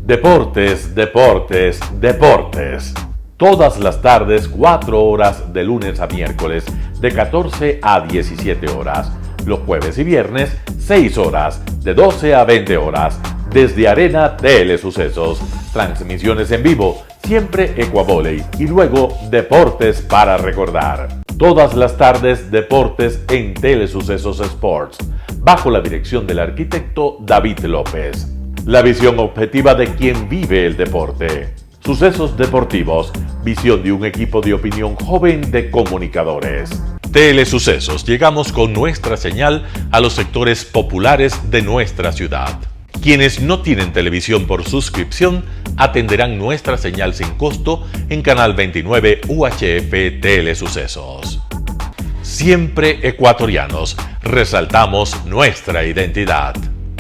Deportes, deportes, deportes. Todas las tardes, 4 horas de lunes a miércoles, de 14 a 17 horas. Los jueves y viernes, 6 horas, de 12 a 20 horas. Desde Arena Telesucesos. Transmisiones en vivo, siempre Ecuavolley. Y luego, deportes para recordar. Todas las tardes, deportes en Telesucesos Sports, bajo la dirección del arquitecto David López. La visión objetiva de quien vive el deporte. Sucesos deportivos, visión de un equipo de opinión joven de comunicadores. Telesucesos, llegamos con nuestra señal a los sectores populares de nuestra ciudad. Quienes no tienen televisión por suscripción atenderán nuestra señal sin costo en Canal 29 UHF Telesucesos. Siempre ecuatorianos, resaltamos nuestra identidad.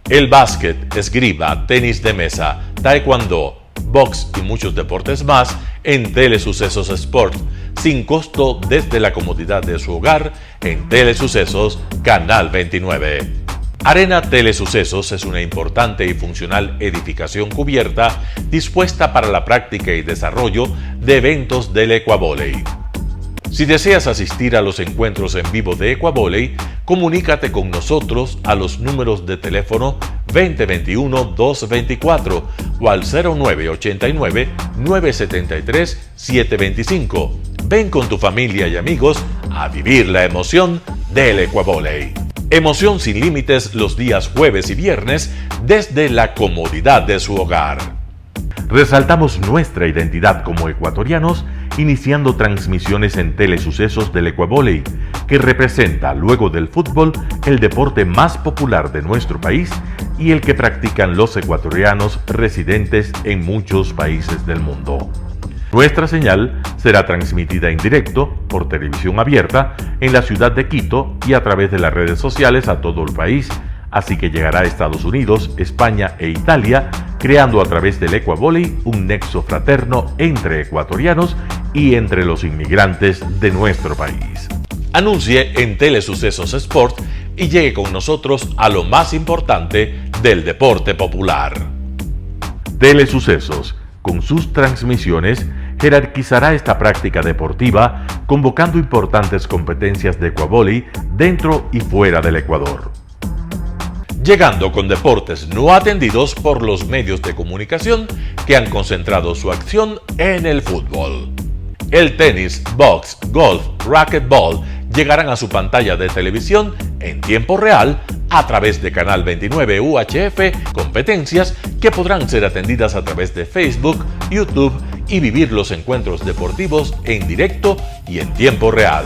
El básquet, esgrima, tenis de mesa, taekwondo, box y muchos deportes más en Telesucesos Sport, sin costo desde la comodidad de su hogar en Telesucesos Canal 29. Arena Telesucesos es una importante y funcional edificación cubierta dispuesta para la práctica y desarrollo de eventos del Ecuavolley. Si deseas asistir a los encuentros en vivo de Ecuavolley, comunícate con nosotros a los números de teléfono 2021-224 o al 0989-973-725. Ven con tu familia y amigos a vivir la emoción del Ecuavolley. Emoción sin límites los días jueves y viernes desde la comodidad de su hogar. Resaltamos nuestra identidad como ecuatorianos iniciando transmisiones en Telesucesos del Ecuavolley, que representa, luego del fútbol, el deporte más popular de nuestro país y el que practican los ecuatorianos residentes en muchos países del mundo. Nuestra señal será transmitida en directo por televisión abierta en la ciudad de Quito y a través de las redes sociales a todo el país, así que llegará a Estados Unidos, España e Italia, creando a través del Ecuavolley un nexo fraterno entre ecuatorianos y entre los inmigrantes de nuestro país. Anuncie en Telesucesos Sport y llegue con nosotros a lo más importante del deporte popular. Telesucesos, con sus transmisiones, jerarquizará esta práctica deportiva, convocando importantes competencias de Ecuavolley dentro y fuera del Ecuador. Llegando con deportes no atendidos por los medios de comunicación que han concentrado su acción en el fútbol. El tenis, box, golf, racquetball llegarán a su pantalla de televisión en tiempo real a través de Canal 29 UHF, competencias que podrán ser atendidas a través de Facebook, YouTube y vivir los encuentros deportivos en directo y en tiempo real.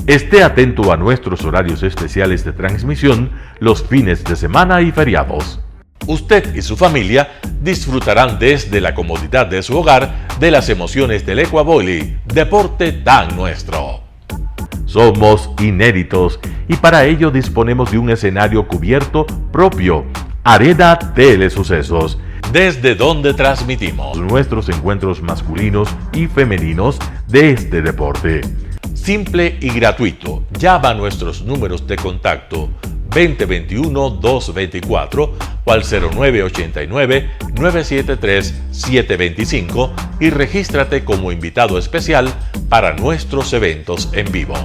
Esté atento a nuestros horarios especiales de transmisión los fines de semana y feriados. Usted y su familia disfrutarán desde la comodidad de su hogar de las emociones del Ecuavolley, deporte tan nuestro. Somos inéditos y para ello disponemos de un escenario cubierto propio, Arena Telesucesos, desde donde transmitimos nuestros encuentros masculinos y femeninos de este deporte. Simple y gratuito. Llama a nuestros números de contacto 2021-224 o al 0989-973-725 y regístrate como invitado especial para nuestros eventos en vivo.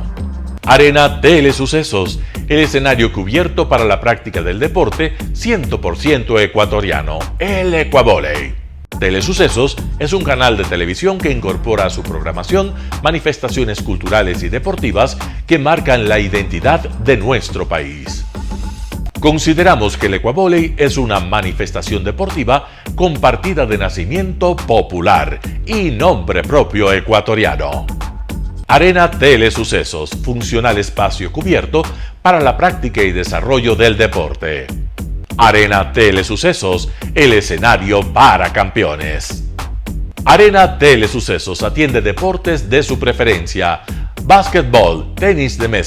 Arena Telesucesos, el escenario cubierto para la práctica del deporte 100% ecuatoriano, el Ecuavóley. Telesucesos es un canal de televisión que incorpora a su programación manifestaciones culturales y deportivas que marcan la identidad de nuestro país. Consideramos que el Ecuavóley es una manifestación deportiva con partida de nacimiento popular y nombre propio ecuatoriano. Arena Telesucesos, funcional espacio cubierto para la práctica y desarrollo del deporte. Arena Telesucesos, el escenario para campeones. Arena Telesucesos atiende deportes de su preferencia: básquetbol, tenis de mesa,